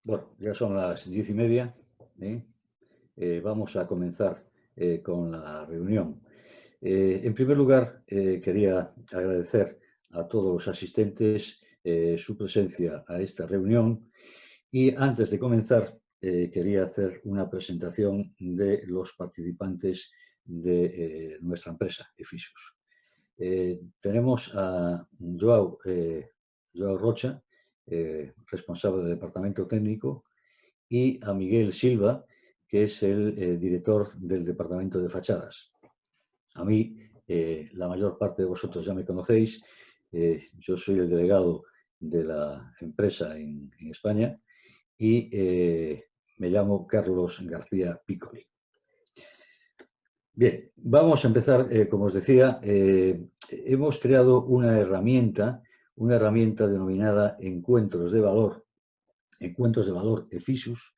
Bueno, ya son las 10:30, ¿eh? Vamos a comenzar con la reunión. En primer lugar, quería agradecer a todos los asistentes su presencia a esta reunión y antes de comenzar quería hacer una presentación de los participantes de nuestra empresa, Efisius. Tenemos a Joao Rocha, responsable del departamento técnico, y a Miguel Silva, que es el director del departamento de fachadas. A mí, la mayor parte de vosotros ya me conocéis. Yo soy el delegado de la empresa en España y me llamo Carlos García Piccoli. Bien, vamos a empezar. Como os decía, hemos creado una herramienta denominada Encuentros de Valor Efisius,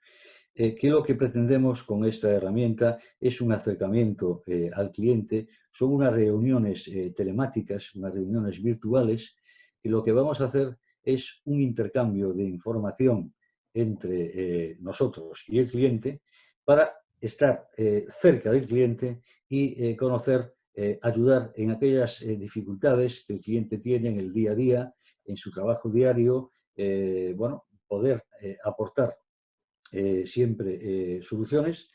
que lo que pretendemos con esta herramienta es un acercamiento al cliente. Son unas reuniones telemáticas, unas reuniones virtuales, y lo que vamos a hacer es un intercambio de información entre nosotros y el cliente para estar cerca del cliente y conocer, ayudar en aquellas dificultades que el cliente tiene en el día a día, en su trabajo diario, bueno, poder aportar siempre soluciones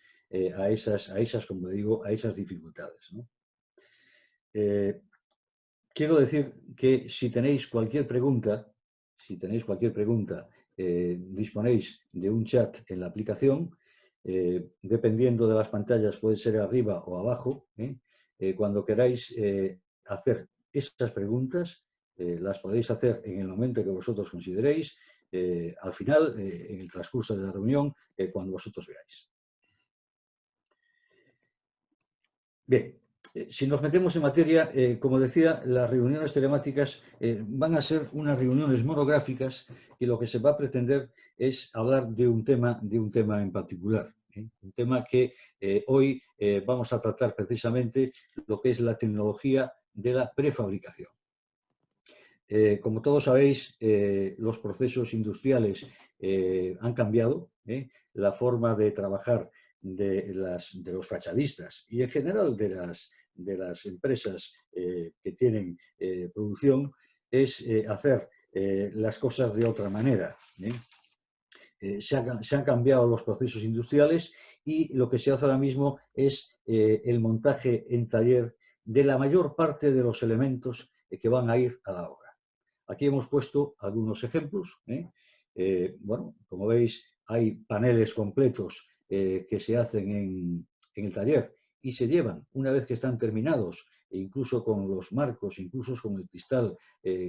como digo, a esas dificultades, ¿no? Quiero decir que si tenéis cualquier pregunta, disponéis de un chat en la aplicación. Dependiendo de las pantallas, puede ser arriba o abajo. Cuando queráis hacer esas preguntas, las podéis hacer en el momento que vosotros consideréis, al final, en el transcurso de la reunión, cuando vosotros veáis. Bien, si nos metemos en materia, como decía, las reuniones telemáticas van a ser unas reuniones monográficas y lo que se va a pretender es hablar de un tema en particular. Un tema que hoy vamos a tratar precisamente, lo que es la tecnología de la prefabricación. Como todos sabéis, los procesos industriales han cambiado. La forma de trabajar de los fachadistas y en general de las empresas que tienen producción es hacer las cosas de otra manera. Se han cambiado los procesos industriales y lo que se hace ahora mismo es el montaje en taller de la mayor parte de los elementos que van a ir a la obra. Aquí hemos puesto algunos ejemplos. Bueno, como veis, hay paneles completos que se hacen en el taller y se llevan, una vez que están terminados, e incluso con los marcos, incluso con el cristal,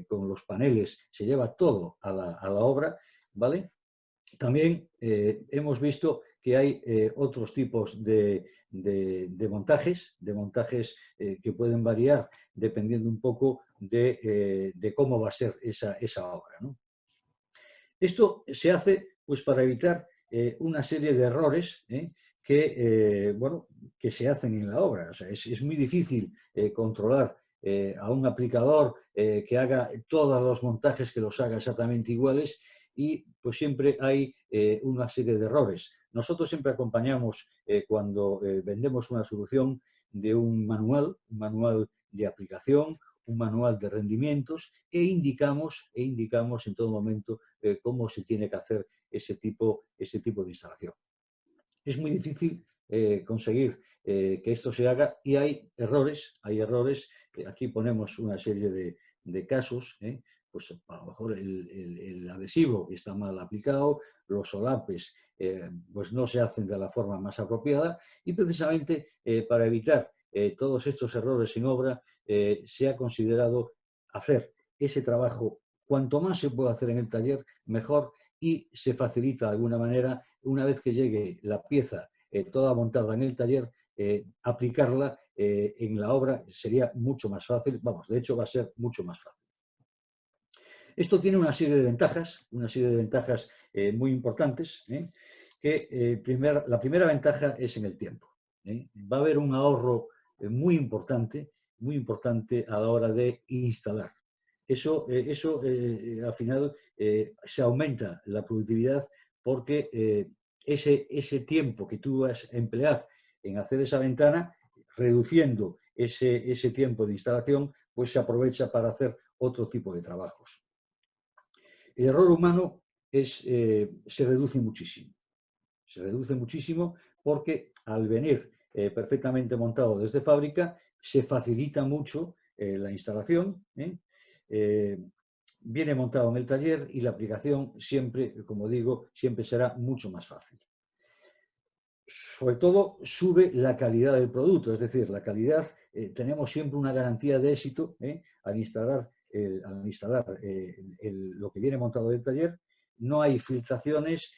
con los paneles, se lleva todo a la obra, ¿vale? También hemos visto que hay otros tipos de montajes que pueden variar dependiendo un poco de cómo va a ser esa obra, ¿no? Esto se hace pues, para evitar una serie de errores bueno, que se hacen en la obra. O sea, es muy difícil controlar a un aplicador que haga todos los montajes, que los haga exactamente iguales, y pues siempre hay una serie de errores. Nosotros siempre acompañamos cuando vendemos una solución de un manual de aplicación, un manual de rendimientos, e indicamos en todo momento cómo se tiene que hacer ese tipo de instalación. Es muy difícil conseguir que esto se haga y hay errores. Aquí ponemos una serie de casos. Pues a lo mejor el adhesivo está mal aplicado, los solapes pues no se hacen de la forma más apropiada, y precisamente para evitar todos estos errores en obra se ha considerado hacer ese trabajo cuanto más se pueda hacer en el taller, mejor, y se facilita de alguna manera, una vez que llegue la pieza toda montada en el taller, aplicarla en la obra sería mucho más fácil. Vamos, de hecho va a ser mucho más fácil. Esto tiene una serie de ventajas, muy importantes, que la primera ventaja es en el tiempo. Va a haber un ahorro muy importante a la hora de instalar. Eso al final se aumenta la productividad porque ese tiempo que tú vas a emplear en hacer esa ventana, reduciendo ese tiempo de instalación, pues se aprovecha para hacer otro tipo de trabajos. El error humano se reduce muchísimo. Se reduce muchísimo porque al venir perfectamente montado desde fábrica, se facilita mucho la instalación. Viene montado en el taller y la aplicación siempre, como digo, siempre será mucho más fácil. Sobre todo sube la calidad del producto, es decir, la calidad, tenemos siempre una garantía de éxito al instalar, lo que viene montado del taller. No hay filtraciones,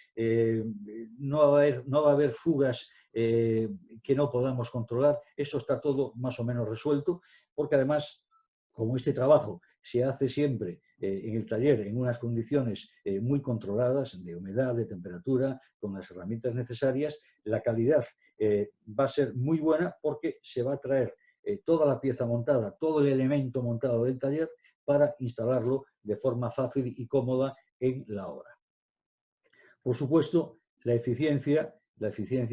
no va a haber fugas que no podamos controlar. Eso está todo más o menos resuelto, porque además, como este trabajo se hace siempre en el taller en unas condiciones muy controladas de humedad, de temperatura, con las herramientas necesarias, la calidad va a ser muy buena porque se va a traer toda la pieza montada, todo el elemento montado del taller para instalarlo de forma fácil y cómoda en la obra. Por supuesto, la eficiencia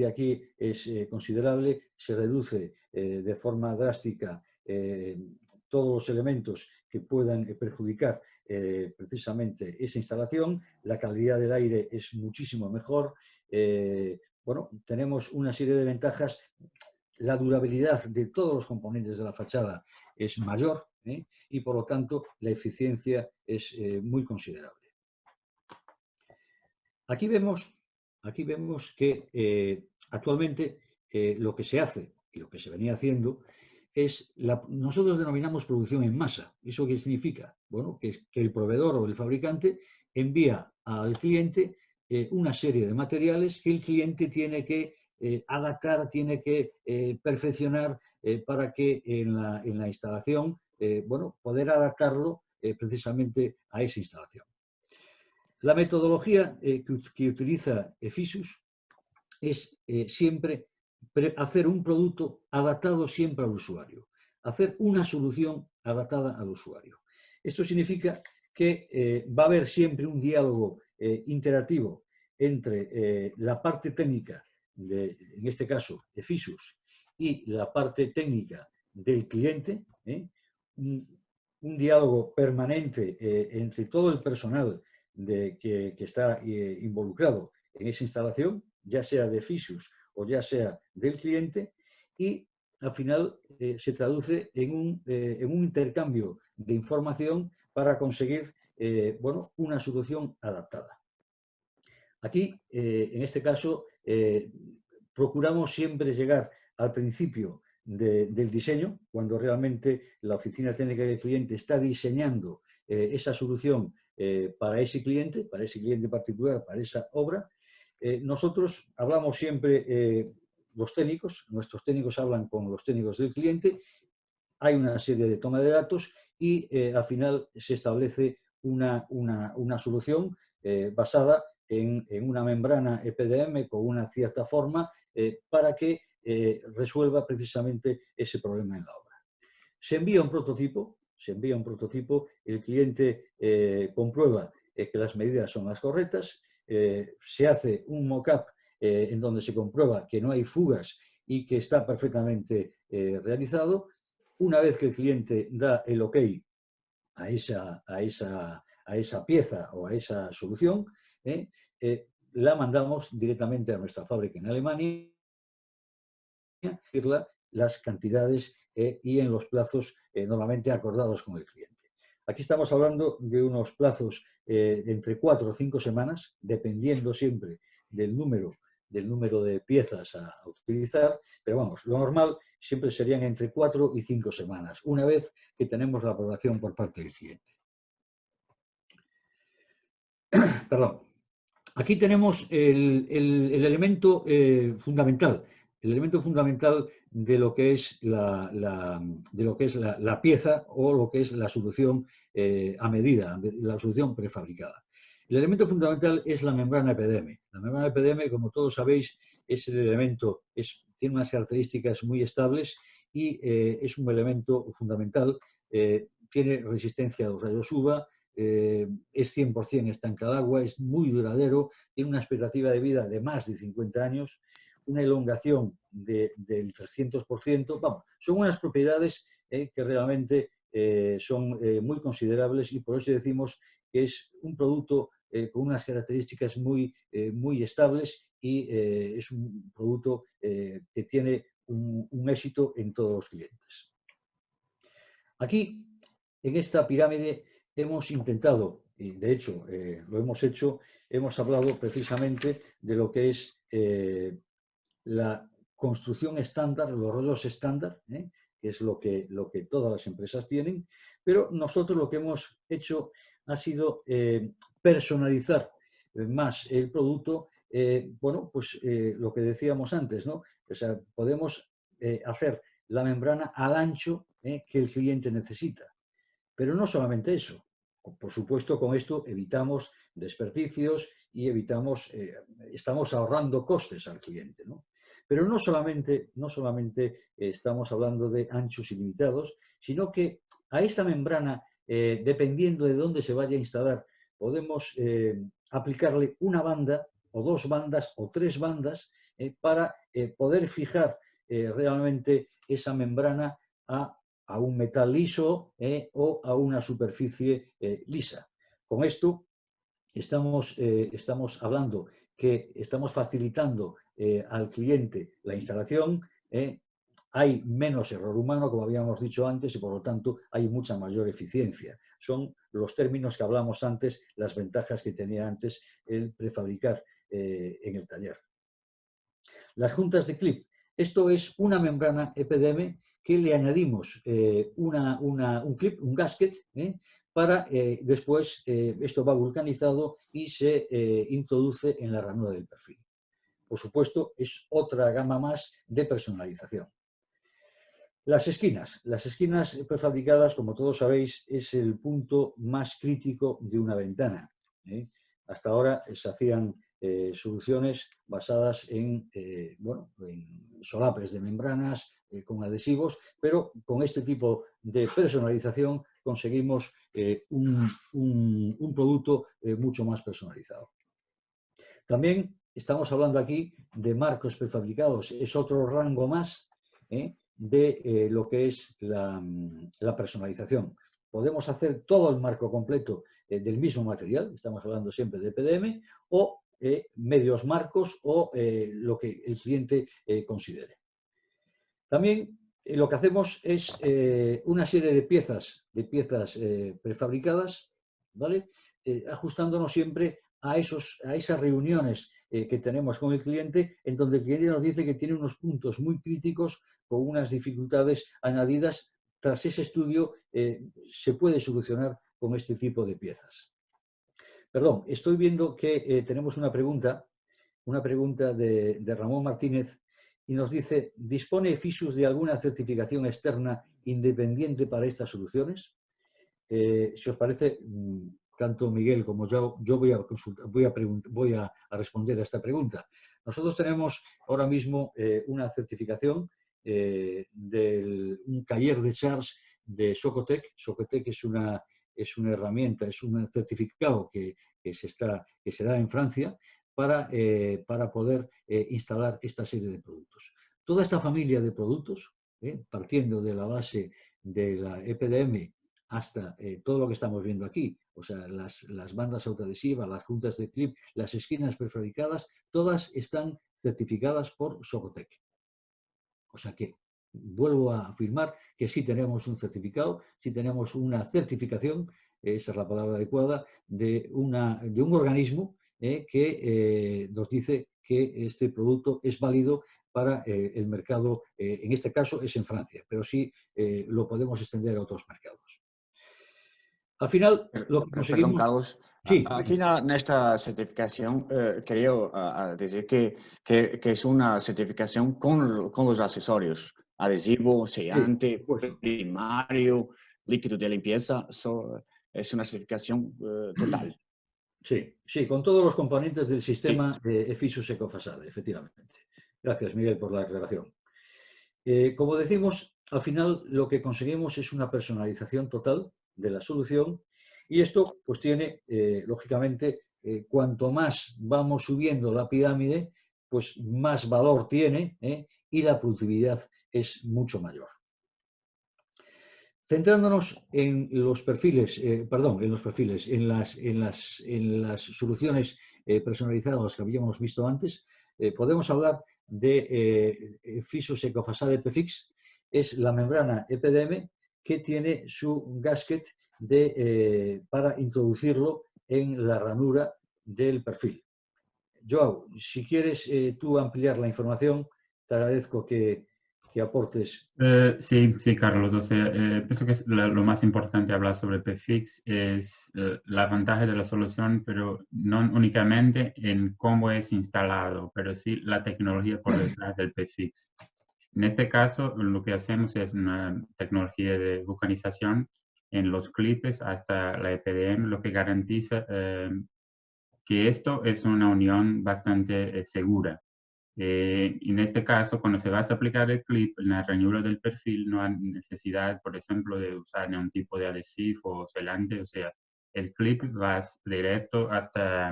aquí es considerable, se reduce de forma drástica todos los elementos que puedan perjudicar precisamente esa instalación, la calidad del aire es muchísimo mejor, bueno, tenemos una serie de ventajas, la durabilidad de todos los componentes de la fachada es mayor y por lo tanto la eficiencia es muy considerable. Aquí vemos que actualmente lo que se hace y lo que se venía haciendo es, nosotros denominamos producción en masa. ¿Eso qué significa? Bueno, que el proveedor o el fabricante envía al cliente una serie de materiales que el cliente tiene que adaptar, tiene que perfeccionar para que en la instalación, bueno, poder adaptarlo precisamente a esa instalación. La metodología que utiliza Effisus es siempre hacer un producto adaptado siempre al usuario, hacer una solución adaptada al usuario. Esto significa que va a haber siempre un diálogo interactivo entre la parte técnica, en este caso Effisus, y la parte técnica del cliente, un diálogo permanente entre todo el personal que está involucrado en esa instalación, ya sea de Effisus o ya sea del cliente, y al final se traduce en un intercambio de información para conseguir bueno, una solución adaptada. Aquí, en este caso, procuramos siempre llegar al principio del diseño, cuando realmente la oficina técnica del cliente está diseñando esa solución para ese cliente particular, para esa obra. Nosotros hablamos siempre, los técnicos, nuestros técnicos hablan con los técnicos del cliente, hay una serie de toma de datos y al final se establece una solución basada en una membrana EPDM con una cierta forma para que resuelva precisamente ese problema en la obra. Se envía un prototipo, el cliente comprueba que las medidas son las correctas, se hace un mock-up en donde se comprueba que no hay fugas y que está perfectamente realizado. Una vez que el cliente da el ok a esa pieza o a esa solución, la mandamos directamente a nuestra fábrica en Alemania, las cantidades y en los plazos normalmente acordados con el cliente. Aquí estamos hablando de unos plazos de entre 4 o 5 semanas, dependiendo siempre del número de piezas a utilizar, pero vamos, lo normal siempre serían entre 4 y 5 semanas, una vez que tenemos la aprobación por parte del cliente. Perdón. Aquí tenemos el elemento fundamental, de lo que es la pieza o lo que es la solución a medida, la solución prefabricada. El elemento fundamental es la membrana EPDM. La membrana EPDM, como todos sabéis, es el elemento, tiene unas características muy estables y es un elemento fundamental. Tiene resistencia a los rayos UVA, es 100% estanca al agua, es muy duradero, tiene una expectativa de vida de más de 50 años, una elongación del 300%. Vamos, son unas propiedades que realmente son muy considerables y por eso decimos que es un producto con unas características muy estables y es un producto que tiene un éxito en todos los clientes. Aquí, en esta pirámide, hemos intentado, y de hecho lo hemos hecho, hemos hablado precisamente de lo que es la construcción estándar, los rollos estándar, que es lo que todas las empresas tienen, pero nosotros lo que hemos hecho ha sido personalizar más el producto. Bueno, pues lo que decíamos antes, ¿no? O sea, podemos hacer la membrana al ancho que el cliente necesita. Pero no solamente eso. Por supuesto, con esto evitamos desperdicios y estamos ahorrando costes al cliente, ¿no? Pero no solamente estamos hablando de anchos ilimitados, sino que a esta membrana, dependiendo de dónde se vaya a instalar, podemos aplicarle una banda o dos bandas o tres bandas para poder fijar realmente esa membrana a un metal liso o a una superficie lisa. Con esto estamos hablando que estamos facilitando al cliente la instalación, hay menos error humano, como habíamos dicho antes, y por lo tanto hay mucha mayor eficiencia. Son los términos que hablamos antes, las ventajas que tenía antes el prefabricar en el taller. Las juntas de clip. Esto es una membrana EPDM que le añadimos un clip, un gasket, para después esto va vulcanizado y se introduce en la ranura del perfil. Por supuesto, es otra gama más de personalización. Las esquinas prefabricadas, como todos sabéis, es el punto más crítico de una ventana. Hasta ahora se hacían soluciones basadas en solapes de membranas con adhesivos, pero con este tipo de personalización conseguimos un producto mucho más personalizado. También estamos hablando aquí de marcos prefabricados, es otro rango más de lo que es la personalización. Podemos hacer todo el marco completo del mismo material, estamos hablando siempre de EPDM, o medios marcos o lo que el cliente considere. También lo que hacemos es una serie de piezas prefabricadas, ¿vale? Ajustándonos siempre a esas reuniones que tenemos con el cliente, en donde el cliente nos dice que tiene unos puntos muy críticos con unas dificultades añadidas. Tras ese estudio se puede solucionar con este tipo de piezas. Perdón, estoy viendo que tenemos una pregunta de Ramón Martínez y nos dice, ¿dispone Fixus de alguna certificación externa independiente para estas soluciones? Si os parece, tanto Miguel como yo voy a responder a esta pregunta. Nosotros tenemos ahora mismo una certificación un taller de charge de Socotec. Socotec es una herramienta, es un certificado que se da en Francia para poder instalar esta serie de productos. Toda esta familia de productos, partiendo de la base de la EPDM hasta todo lo que estamos viendo aquí, o sea, las bandas autoadhesivas, las juntas de clip, las esquinas prefabricadas, todas están certificadas por Socotec. O sea que vuelvo a afirmar que sí tenemos un certificado, sí tenemos una certificación, esa es la palabra adecuada, de un organismo que nos dice que este producto es válido para el mercado, en este caso es en Francia, pero sí lo podemos extender a otros mercados. Al final, lo que conseguimos... Perdón, Carlos. Sí. Aquí en esta certificación, quería decir que es una certificación con los accesorios, adhesivo, sellante, primario, líquido de limpieza. Es una certificación total. Sí, con todos los componentes del sistema de Fixus Ecofasade, efectivamente. Gracias, Miguel, por la aclaración. Como decimos, al final lo que conseguimos es una personalización total de la solución Y esto pues tiene, lógicamente, cuanto más vamos subiendo la pirámide, pues más valor tiene, y la productividad es mucho mayor. Centrándonos en los perfiles, en las soluciones personalizadas que habíamos visto antes, podemos hablar de Physos Ecofasade PFIX. Es la membrana EPDM que tiene su gasket para introducirlo en la ranura del perfil. Joao, si quieres tú ampliar la información, te agradezco que aportes. Sí, sí, Carlos. O sea, pienso que lo más importante hablar sobre PFIX es la ventaja de la solución, pero no únicamente en cómo es instalado, pero sí la tecnología por detrás del PFIX. En este caso, lo que hacemos es una tecnología de vulcanización en los clipes hasta la EPDM, lo que garantiza que esto es una unión bastante segura. En este caso, cuando se va a aplicar el clip en la ranura del perfil, no hay necesidad, por ejemplo, de usar ningún tipo de adhesivo o selante. O sea, el clip va directo hasta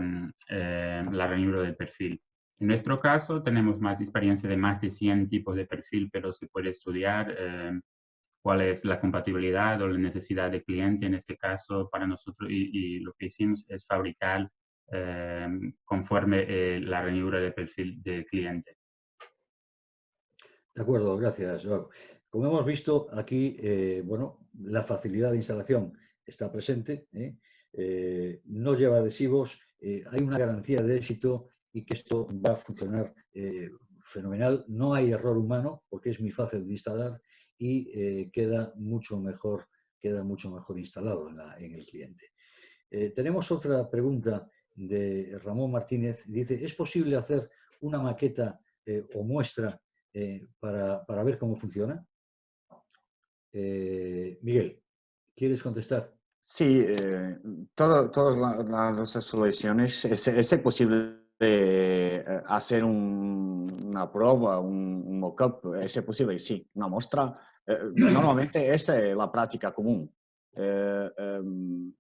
la ranura del perfil. En nuestro caso, tenemos más experiencia de más de 100 tipos de perfil, pero se puede estudiar cuál es la compatibilidad o la necesidad del cliente en este caso para nosotros. Y lo que hicimos es fabricar conforme la ranura de perfil del cliente. De acuerdo, gracias, Joao. Como hemos visto aquí, bueno, la facilidad de instalación está presente, no lleva adhesivos, hay una garantía de éxito y que esto va a funcionar fenomenal. No hay error humano porque es muy fácil de instalar y queda mucho mejor instalado en el cliente. Tenemos otra pregunta de Ramón Martínez. Dice, ¿es posible hacer una maqueta o muestra para ver cómo funciona? Miguel, ¿quieres contestar? Sí, todas las soluciones es posible hacer una prueba, un mock-up, es posible, sí, una muestra. Normalmente esa es la práctica común.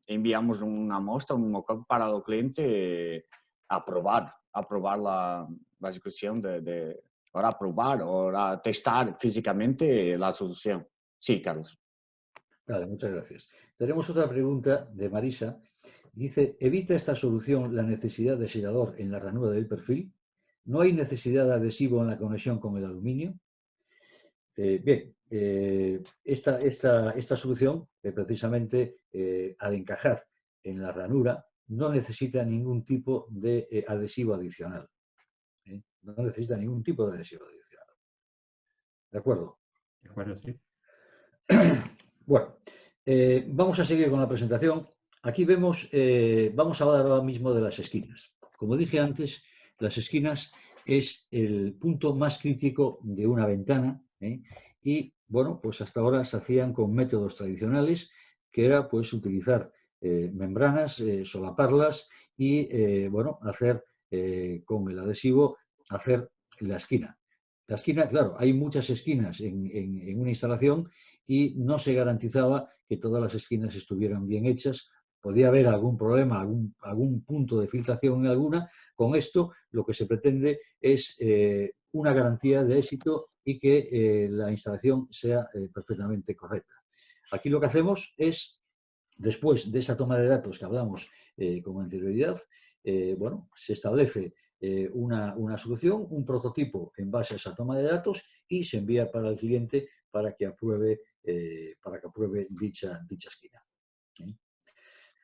Enviamos una muestra, un mock-up para el cliente aprobar la ejecución para probar o para testar físicamente la solución. Sí, Carlos. Vale, muchas gracias. Tenemos otra pregunta de Marisa. Dice, ¿evita esta solución la necesidad de sellador en la ranura del perfil? ¿No hay necesidad de adhesivo en la conexión con el aluminio? Bien, esta solución, precisamente al encajar en la ranura, no necesita ningún tipo de adhesivo adicional. No necesita ningún tipo de adhesivo adicional. ¿De acuerdo? De acuerdo, sí. Bueno, vamos a seguir con la presentación. Aquí vemos, vamos a hablar ahora mismo de las esquinas. Como dije antes, las esquinas es el punto más crítico de una ventana, y bueno, pues hasta ahora se hacían con métodos tradicionales, que era pues utilizar membranas, solaparlas y bueno, hacer con el adhesivo, hacer la esquina. La esquina, claro, hay muchas esquinas en una instalación y no se garantizaba que todas las esquinas estuvieran bien hechas. Podía haber algún problema, algún punto de filtración en alguna. Con esto lo que se pretende es una garantía de éxito y que la instalación sea perfectamente correcta. Aquí lo que hacemos es, después de esa toma de datos que hablamos con anterioridad, bueno, se establece una solución, un prototipo en base a esa toma de datos y se envía para el cliente para que apruebe dicha esquina.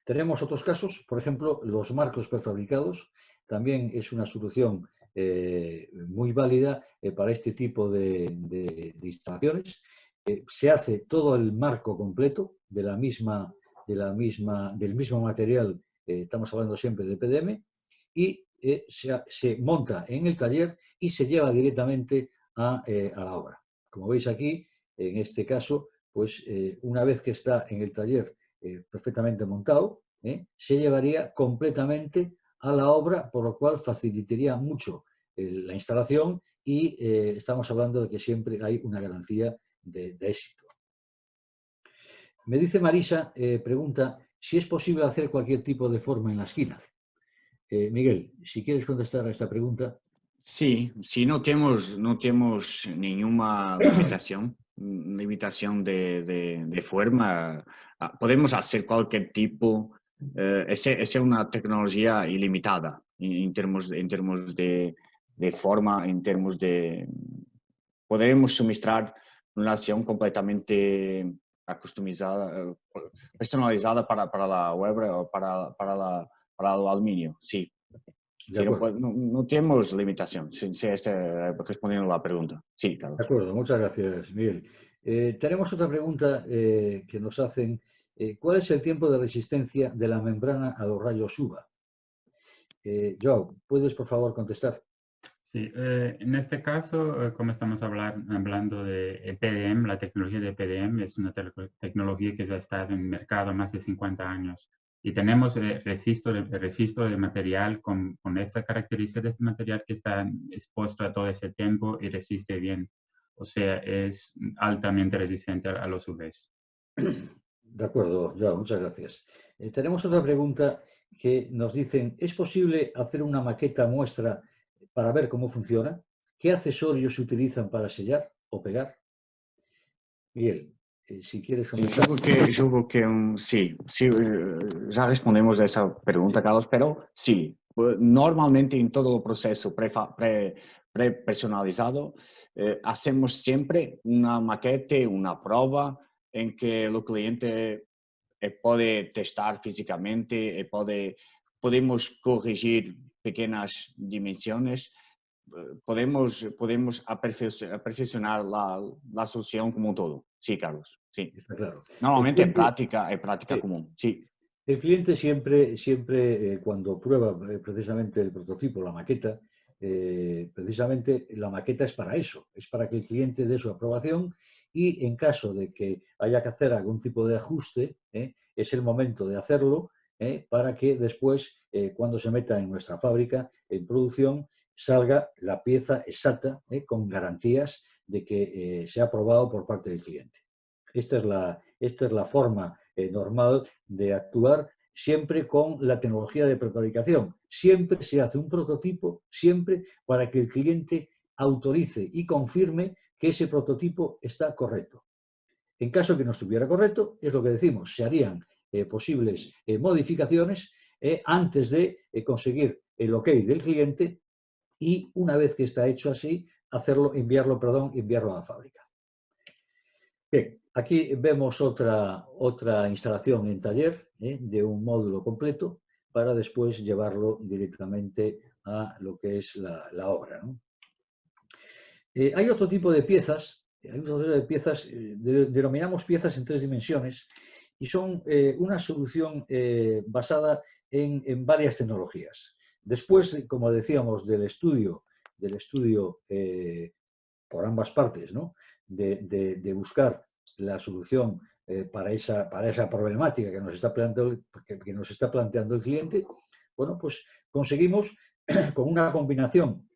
Tenemos otros casos, por ejemplo, los marcos prefabricados. También es una solución muy válida para este tipo de instalaciones. Se hace todo el marco completo del mismo material, estamos hablando siempre de PDM, y se monta en el taller y se lleva directamente a la obra. Como veis aquí, en este caso, pues una vez que está en el taller perfectamente montado, se llevaría completamente a la obra, por lo cual facilitaría mucho la instalación y estamos hablando de que siempre hay una garantía de éxito. Me dice Marisa, pregunta, si es posible hacer cualquier tipo de forma en la esquina. Miguel, si quieres contestar a esta pregunta. Sí, si no tenemos ninguna limitación de forma, podemos hacer cualquier tipo, es una tecnología ilimitada en términos de forma, en términos de, podremos suministrar una acción completamente customizada, personalizada para la web o para el aluminio, sí. Sí, no tenemos limitación. Sí, respondiendo a la pregunta. Sí, Carlos. De acuerdo, muchas gracias, Miguel. Tenemos otra pregunta que nos hacen. ¿Cuál es el tiempo de resistencia de la membrana a los rayos UVA? Joao, ¿puedes por favor contestar? Sí, en este caso, como estamos hablando de PDM, la tecnología de PDM es una tecnología que ya está en el mercado más de 50 años. Y tenemos registro de material con esta característica de este material que está expuesto a todo ese tiempo y resiste bien. O sea, es altamente resistente a los UVs. De acuerdo, Joao, muchas gracias. Tenemos otra pregunta que nos dicen, ¿es posible hacer una maqueta muestra para ver cómo funciona? ¿Qué accesorios se utilizan para sellar o pegar? Miguel, si quieres comentar. Sí, ya respondemos a esa pregunta, Carlos, pero sí, normalmente en todo el proceso pre-personalizado hacemos siempre una maqueta, una prueba en que el cliente puede testar físicamente, podemos corregir pequeñas dimensiones, podemos aperfeccionar la solución como un todo. Sí, Carlos, sí. Está claro. Normalmente es práctica común, sí. El cliente siempre cuando prueba precisamente el prototipo, la maqueta, precisamente la maqueta es para eso, es para que el cliente dé su aprobación y en caso de que haya que hacer algún tipo de ajuste, es el momento de hacerlo para que después, cuando se meta en nuestra fábrica, en producción, salga la pieza exacta con garantías de que se ha aprobado por parte del cliente. Esta es la forma normal de actuar siempre con la tecnología de prefabricación. Siempre se hace un prototipo, siempre para que el cliente autorice y confirme que ese prototipo está correcto. En caso que no estuviera correcto, es lo que decimos, se harían posibles modificaciones antes de conseguir el ok del cliente y una vez que está hecho así, enviarlo a la fábrica. Bien, aquí vemos otra instalación en taller de un módulo completo para después llevarlo directamente a lo que es la obra, ¿no? Hay otro tipo de piezas, denominamos piezas en 3 dimensiones y son una solución basada en varias tecnologías. Después, como decíamos, del estudio por ambas partes, ¿no? de buscar la solución para esa problemática que nos está planteando el cliente, bueno, pues conseguimos con una combinación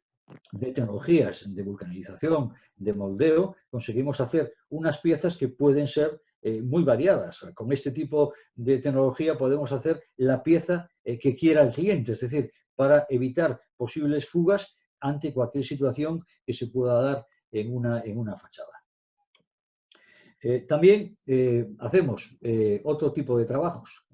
de tecnologías de vulcanización, de moldeo, conseguimos hacer unas piezas que pueden ser muy variadas. Con este tipo de tecnología podemos hacer la pieza que quiera el cliente, es decir, para evitar posibles fugas ante cualquier situación que se pueda dar en una fachada. También hacemos otro tipo de trabajos.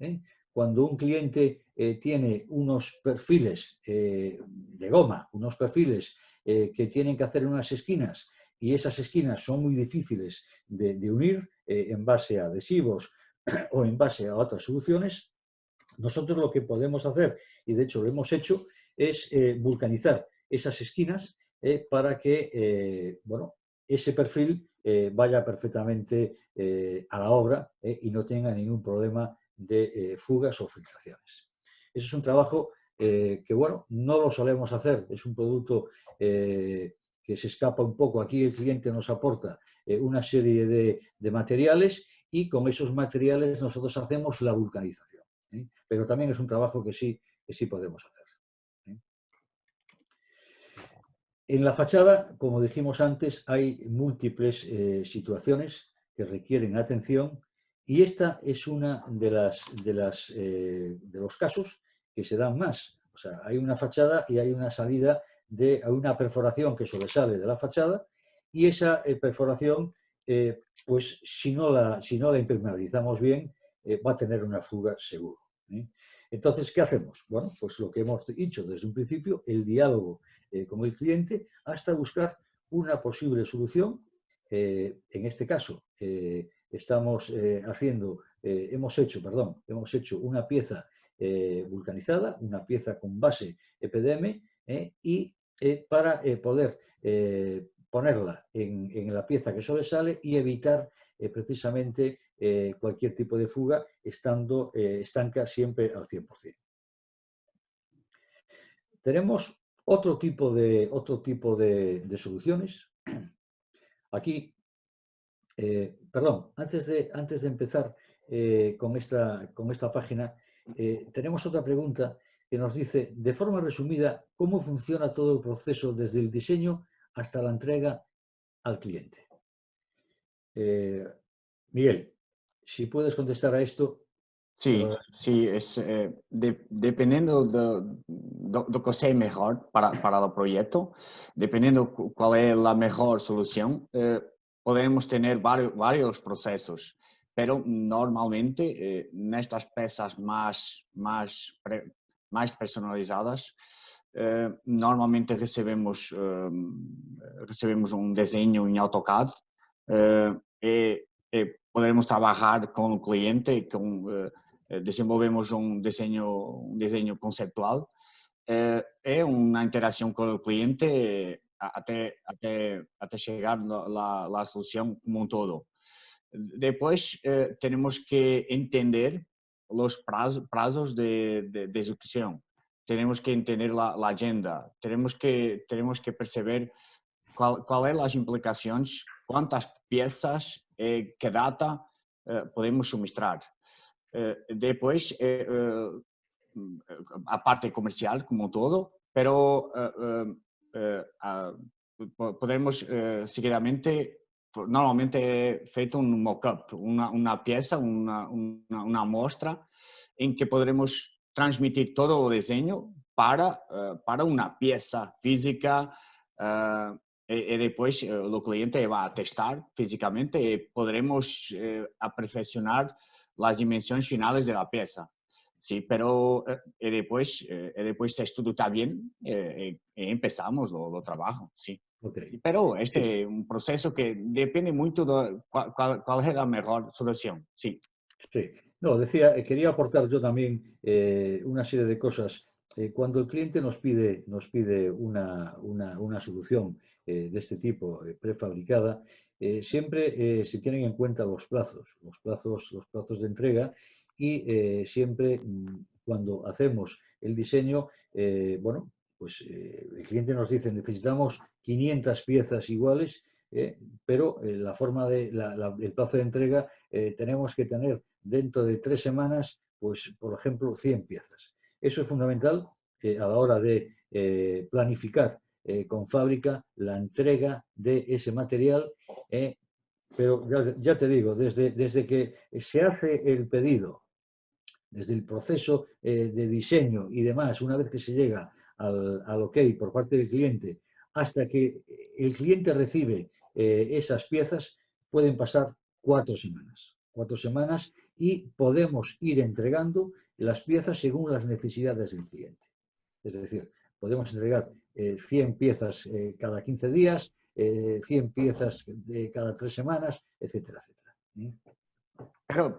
Cuando un cliente tiene unos perfiles de goma, unos perfiles que tienen que hacer unas esquinas y esas esquinas son muy difíciles de unir en base a adhesivos o en base a otras soluciones, nosotros lo que podemos hacer, y de hecho lo hemos hecho, es vulcanizar esas esquinas para que bueno, ese perfil vaya perfectamente a la obra y no tenga ningún problema de fugas o filtraciones. Ese es un trabajo que, bueno, no lo solemos hacer. Es un producto que se escapa un poco. Aquí el cliente nos aporta una serie de materiales y con esos materiales nosotros hacemos la vulcanización. Pero también es un trabajo que sí podemos hacer. En la fachada, como dijimos antes, hay múltiples situaciones que requieren atención Y esta es una de los casos que se dan más. O sea, hay una fachada y hay una salida hay una perforación que sobresale de la fachada, y esa perforación, pues si no la impermeabilizamos bien, va a tener una fuga seguro. Entonces, ¿qué hacemos? Bueno, pues lo que hemos dicho desde un principio, el diálogo con el cliente hasta buscar una posible solución. En este caso, hemos hecho una pieza vulcanizada, una pieza con base EPDM, y para poder ponerla en la pieza que sobresale y evitar precisamente cualquier tipo de fuga, estando estanca siempre al 100%. Tenemos otro tipo de soluciones. Aquí, perdón, antes de empezar con esta página, tenemos otra pregunta que nos dice, de forma resumida, ¿cómo funciona todo el proceso desde el diseño hasta la entrega al cliente? Miguel, si puedes contestar a esto. Sí, dependiendo do que sea mejor para el proyecto, dependiendo cuál es la mejor solución, podemos tener varios procesos, pero normalmente en estas piezas más personalizadas, normalmente recebemos un diseño en AutoCAD, podemos trabajar con el cliente, desenvolvemos un diseño conceptual, es una interacción con el cliente hasta llegar a la solución como un todo. Después tenemos que entender los plazos de ejecución, tenemos que entender la agenda, tenemos que perceber cuáles las implicaciones, cuántas piezas, qué data podemos suministrar. Después, a parte comercial como todo, pero podemos seguidamente, normalmente feito un mock-up, una pieza, una muestra en que podremos transmitir todo el diseño para una pieza física, y después el cliente va a testar físicamente y podremos perfeccionar las dimensiones finales de la pieza. Sí, pero después si todo está bien, empezamos lo trabajo, sí. Okay. Pero este es un proceso que depende mucho de cuál es la mejor solución, sí. Sí, no, quería aportar yo también una serie de cosas. Cuando el cliente nos pide una solución de este tipo prefabricada, siempre se tienen en cuenta los plazos de entrega, y siempre cuando hacemos el diseño, bueno, pues el cliente nos dice, necesitamos 500 piezas iguales, pero el plazo de entrega tenemos que tener dentro de 3 semanas, pues, por ejemplo, 100 piezas. Eso es fundamental a la hora de planificar con fábrica la entrega de ese material, pero ya te digo, desde que se hace el pedido, desde el proceso de diseño y demás, una vez que se llega al OK por parte del cliente, hasta que el cliente recibe esas piezas, pueden pasar 4 semanas. 4 semanas, y podemos ir entregando las piezas según las necesidades del cliente. Es decir, podemos entregar 100 piezas cada 15 días, 100 piezas cada 3 semanas, etcétera, etcétera. Pero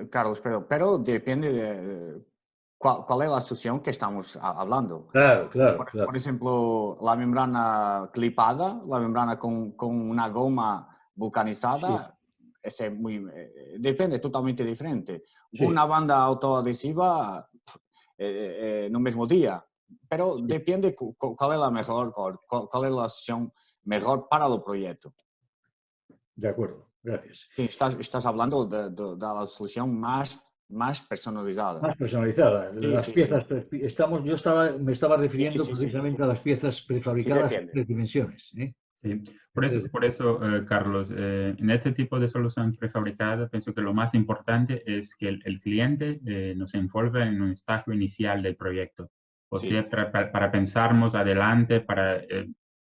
Carlos, pero depende de cuál es la solución que estamos hablando. Claro. Por ejemplo, la membrana clipada, la membrana con una goma vulcanizada, sí. Depende, totalmente diferente. Sí. Una banda autoadhesiva no mismo día, pero sí. Depende cuál es la mejor, cuál es la solución mejor para el proyecto. De acuerdo, gracias. Sí, estás hablando de la solución más personalizada. Más personalizada. Sí, las piezas, sí. Me estaba refiriendo precisamente a las piezas prefabricadas en 3 dimensiones. Sí, por eso Carlos, en este tipo de solución prefabricada, pienso que lo más importante es que el cliente nos envuelva en un estágio inicial del proyecto. O Sí. sea, para pensarmos adelante, para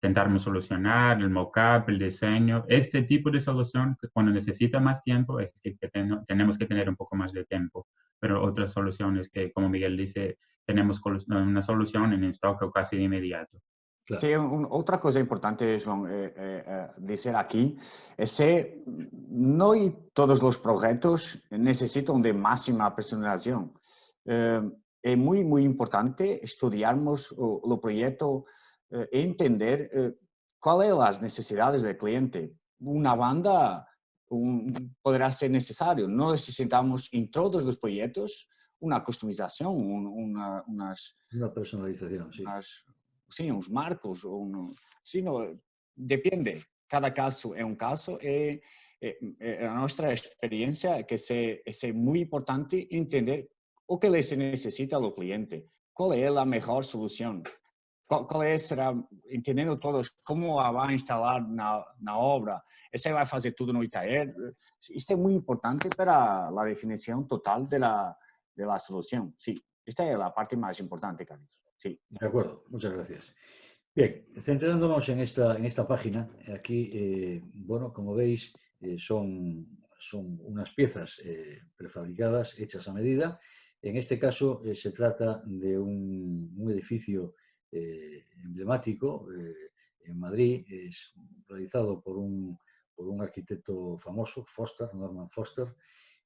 intentarmos solucionar el mock-up, el diseño. Este tipo de solución, que cuando necesita más tiempo, es que tenemos que tener un poco más de tiempo. Pero otras soluciones que, como Miguel dice, tenemos una solución en stock casi de inmediato. Claro. Sí, outra coisa importante, João, dizer aqui é que não todos os projetos necessitam de máxima personalização. É muito importante estudarmos o projeto e entender quais são as necessidades do cliente. Uma banda poderá ser necessário. Não necessitamos em todos os projetos uma customização, uma personalização, sim. Sim, uns marcos, sim, depende. Cada caso é um caso e a nossa experiência é que é muito importante entender o que se necessita do cliente, qual é a melhor solução, qual será, entendendo todos como a vai instalar na obra, se vai fazer tudo no Itaer. Isto é muito importante para a definição total da solução. Sim, esta é a parte mais importante, Carlos. Sí. De acuerdo, muchas gracias. Bien, centrándonos en esta página, aquí, bueno, como veis, son unas piezas prefabricadas, hechas a medida. En este caso se trata de un edificio emblemático en Madrid, es realizado por un arquitecto famoso, Norman Foster,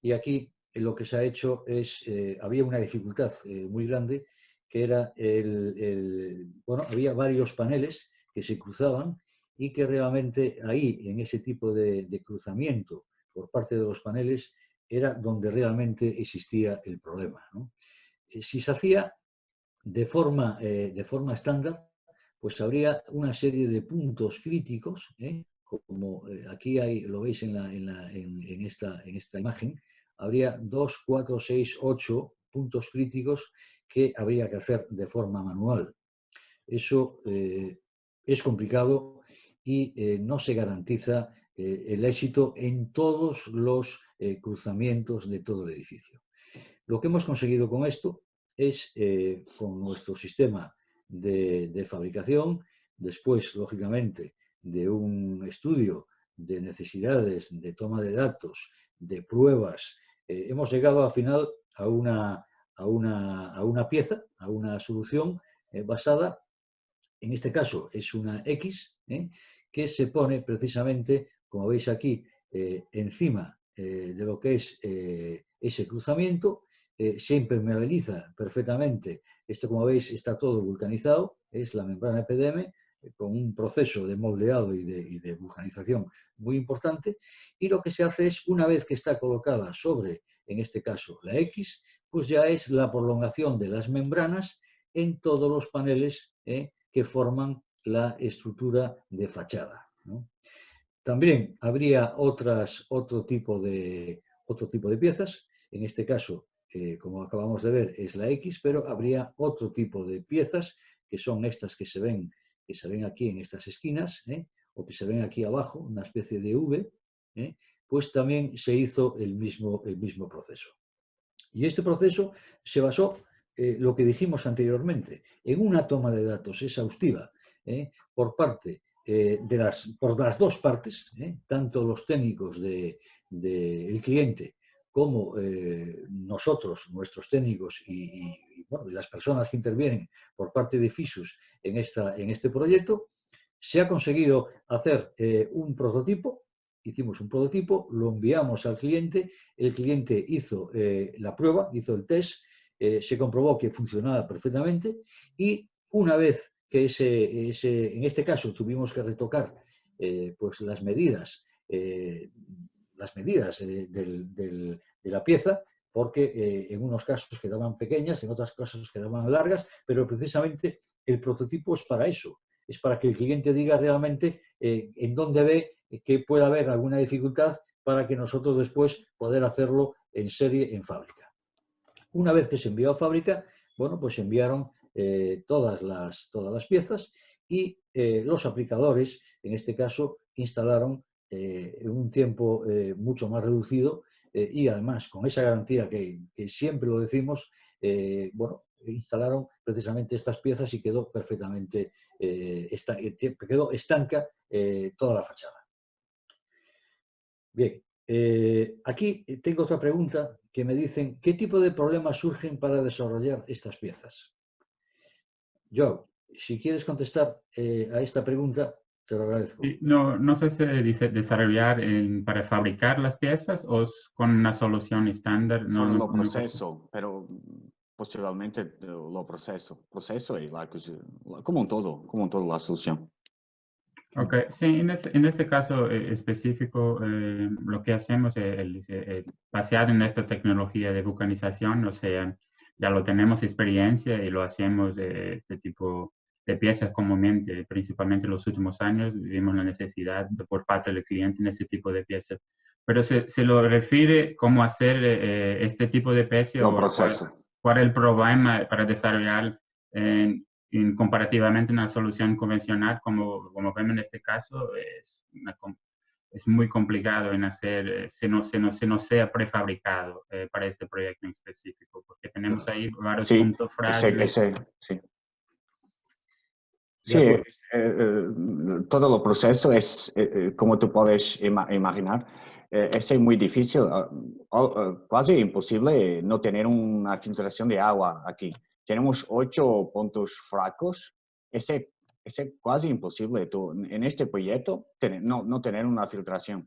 y aquí lo que se ha hecho es, había una dificultad muy grande, que era bueno, había varios paneles que se cruzaban y que realmente ahí, en ese tipo de cruzamiento por parte de los paneles, era donde realmente existía el problema, ¿no? Si se hacía de forma estándar, pues habría una serie de puntos críticos, como aquí lo veis en esta imagen, habría 2, 4, 6, 8 puntos críticos que habría que hacer de forma manual. Eso es complicado y no se garantiza el éxito en todos los cruzamientos de todo el edificio. Lo que hemos conseguido con esto es, con nuestro sistema de fabricación, después, lógicamente, de un estudio de necesidades, de toma de datos, de pruebas, hemos llegado al final a una pieza, a una solución basada, en este caso es una X, que se pone precisamente, como veis aquí, encima de lo que es ese cruzamiento. Se impermeabiliza perfectamente. Esto, como veis, está todo vulcanizado, es la membrana EPDM, con un proceso de moldeado y de vulcanización muy importante, y lo que se hace es, una vez que está colocada sobre, en este caso, la X, pues ya es la prolongación de las membranas en todos los paneles que forman la estructura de fachada, ¿no? También habría otro tipo de piezas, en este caso, como acabamos de ver, es la X, pero habría otro tipo de piezas, que son estas que se ven aquí en estas esquinas, o que se ven aquí abajo, una especie de V, pues también se hizo el mismo proceso. Y este proceso se basó, lo que dijimos anteriormente, en una toma de datos exhaustiva por las dos partes, tanto los técnicos del cliente como nosotros, nuestros técnicos y las personas que intervienen por parte de FISUS en este proyecto. Se ha conseguido hacer un prototipo. Hicimos un prototipo, lo enviamos al cliente, el cliente hizo la prueba, hizo el test, se comprobó que funcionaba perfectamente, y una vez que en este caso tuvimos que retocar pues las medidas de la pieza, porque en unos casos quedaban pequeñas, en otros casos quedaban largas, pero precisamente el prototipo es para eso, es para que el cliente diga realmente en dónde ve que pueda haber alguna dificultad, para que nosotros después poder hacerlo en serie en fábrica. Una vez que se envió a fábrica, bueno, pues se enviaron todas las piezas, y los aplicadores, en este caso, instalaron en un tiempo mucho más reducido y además con esa garantía que siempre lo decimos, bueno, instalaron precisamente estas piezas y quedó perfectamente, quedó estanca toda la fachada. Bien, aquí tengo otra pregunta que me dicen, ¿qué tipo de problemas surgen para desarrollar estas piezas? Joe, si quieres contestar a esta pregunta, te lo agradezco. Sí, no sé si dice desarrollar para fabricar las piezas o con una solución estándar. Con lo proceso, pero posiblemente lo proceso es como un todo la solución. Ok, sí, en este caso específico, lo que hacemos es basado en esta tecnología de vulcanización, o sea, ya lo tenemos experiencia y lo hacemos de este tipo de piezas comúnmente, principalmente en los últimos años, vimos la necesidad por parte del cliente en ese tipo de piezas. Pero se lo refiere cómo hacer este tipo de piezas Lo o proceso. cuál es el problema para desarrollar comparativamente una solución convencional, como vemos en este caso, es muy complicado en hacer, si no sea prefabricado para este proyecto en específico, porque tenemos ahí varios puntos frágiles. Sí. Sí, todo el proceso es, como tú puedes imaginar, es muy difícil, casi imposible no tener una filtración de agua aquí. Tenemos 8 puntos fracos, es casi imposible en este proyecto no tener una filtración.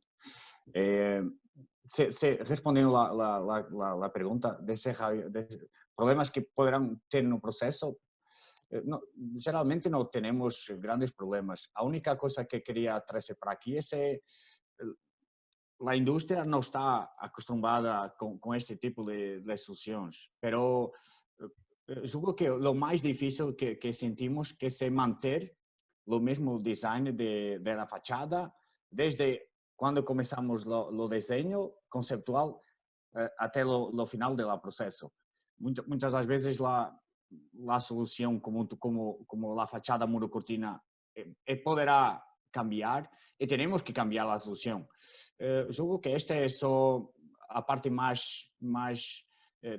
Respondiendo la pregunta de problemas que podrán tener en un proceso, generalmente no tenemos grandes problemas. La única cosa que quería traerse para aquí es la industria no está acostumbrada con este tipo de soluciones, pero yo creo que lo más difícil que sentimos que es mantener lo mismo design de la fachada desde cuando comenzamos lo diseño conceptual hasta lo final del proceso. Muchas das veces la solución como la fachada muro cortina poderá cambiar y tenemos que cambiar la solución. Yo creo que esta es la parte más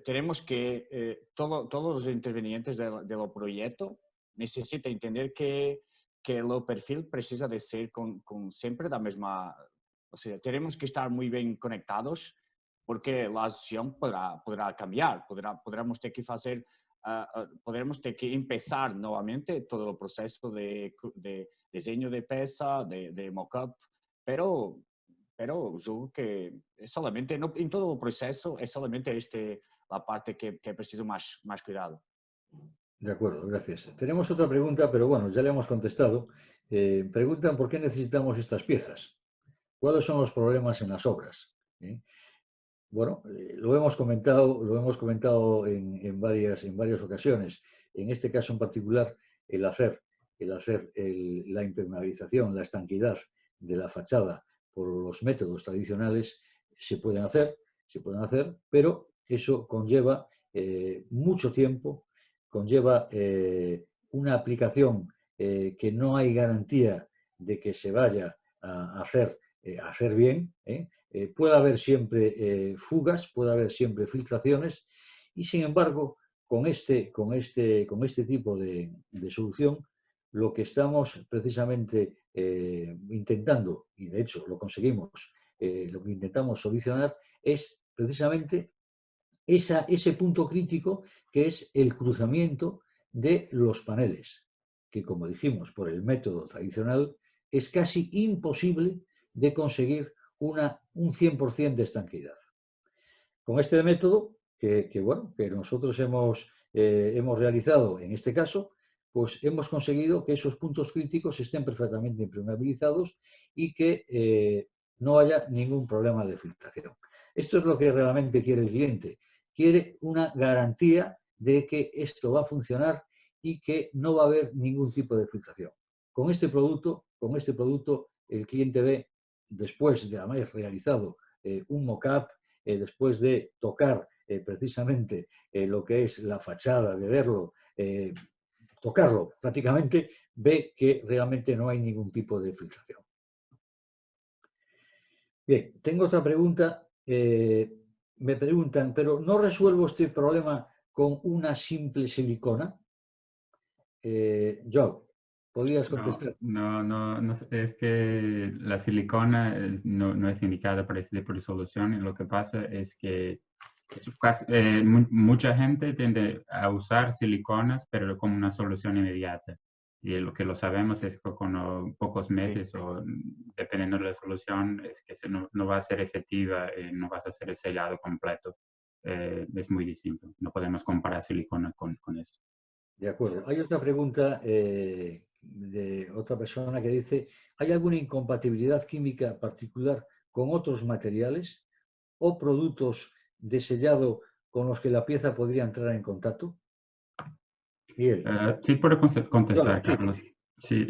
tenemos que todos los intervenientes del proyecto necesitan entender que el perfil precisa de ser siempre la misma, o sea, tenemos que estar muy bien conectados porque la solución podrá cambiar, podremos ter que hacer, podremos ter que empezar nuevamente todo el proceso de diseño de pieza, de mock-up, pero yo creo que es solamente, en todo el proceso, es solamente la parte que preciso más cuidado. De acuerdo, gracias. Tenemos otra pregunta, pero bueno, ya le hemos contestado. Preguntan por qué necesitamos estas piezas. ¿Cuáles son los problemas en las obras? Bueno, lo hemos comentado en varias ocasiones. En este caso en particular, el hacer la impermeabilización, la estanquidad de la fachada por los métodos tradicionales se pueden hacer, pero eso conlleva mucho tiempo, conlleva una aplicación que no hay garantía de que se vaya a hacer bien. Puede haber siempre fugas, puede haber siempre filtraciones y, sin embargo, con este tipo de solución, lo que estamos precisamente intentando, y de hecho lo conseguimos, lo que intentamos solucionar es precisamente ese punto crítico que es el cruzamiento de los paneles, que, como dijimos, por el método tradicional es casi imposible de conseguir un 100% de estanquidad. Con este método, que nosotros hemos realizado en este caso, pues hemos conseguido que esos puntos críticos estén perfectamente impermeabilizados y que no haya ningún problema de filtración. Esto es lo que realmente quiere el cliente. Quiere una garantía de que esto va a funcionar y que no va a haber ningún tipo de filtración. Con este producto el cliente ve, después de haber realizado un mock-up, después de tocar precisamente lo que es la fachada, de verlo tocarlo prácticamente, ve que realmente no hay ningún tipo de filtración. Bien, tengo otra pregunta. Me preguntan, pero ¿no resuelvo este problema con una simple silicona? Joe, ¿podrías contestar? No, es que la silicona no es indicada para este tipo de solución, y lo que pasa es que mucha gente tiende a usar siliconas, pero como una solución inmediata. Y lo que lo sabemos es que con pocos meses, o dependiendo de la solución, es que no va a ser efectiva, no vas a hacer el sellado completo. Es muy distinto. No podemos comparar silicona con esto. De acuerdo. Hay otra pregunta de otra persona que dice, ¿hay alguna incompatibilidad química particular con otros materiales o productos de sellado con los que la pieza podría entrar en contacto? Miguel. Sí, puedo contestar, Carlos. Sí,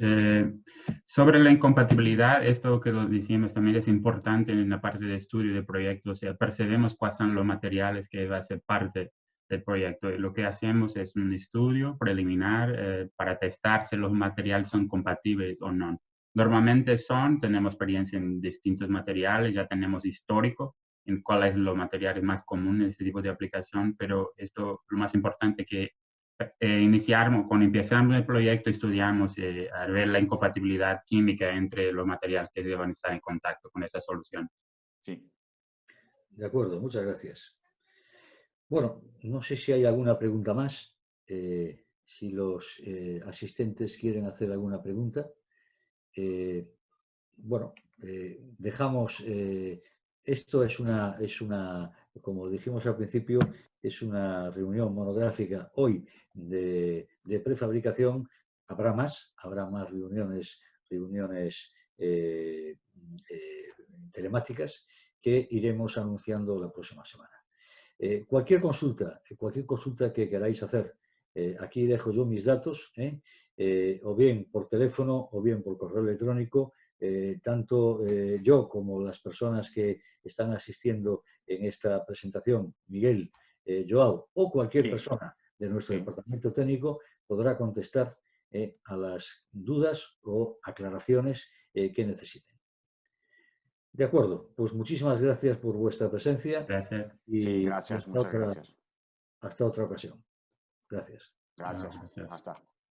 sobre la incompatibilidad, esto que lo decimos también es importante en la parte de estudio de proyectos. O sea, percibimos cuáles son los materiales que va a ser parte del proyecto. Y lo que hacemos es un estudio preliminar para testar si los materiales son compatibles o no. Normalmente tenemos experiencia en distintos materiales, ya tenemos histórico en cuáles son los materiales más comunes de este tipo de aplicación, pero esto, lo más importante que cuando empezamos el proyecto, estudiamos a ver la incompatibilidad química entre los materiales que deban estar en contacto con esa solución. Sí. De acuerdo, muchas gracias. Bueno, no sé si hay alguna pregunta más. Si los asistentes quieren hacer alguna pregunta. Bueno, dejamos... esto es una, como dijimos al principio, es una reunión monográfica hoy de prefabricación. Habrá más reuniones telemáticas que iremos anunciando la próxima semana. Cualquier consulta que queráis hacer, aquí dejo yo mis datos, o bien por teléfono o bien por correo electrónico. Tanto yo como las personas que están asistiendo en esta presentación, Miguel, Joao o cualquier persona de nuestro departamento técnico podrá contestar a las dudas o aclaraciones que necesiten. De acuerdo, pues muchísimas gracias por vuestra presencia. Gracias. Y sí, gracias, muchas gracias. hasta otra ocasión. Gracias. Gracias. Hasta.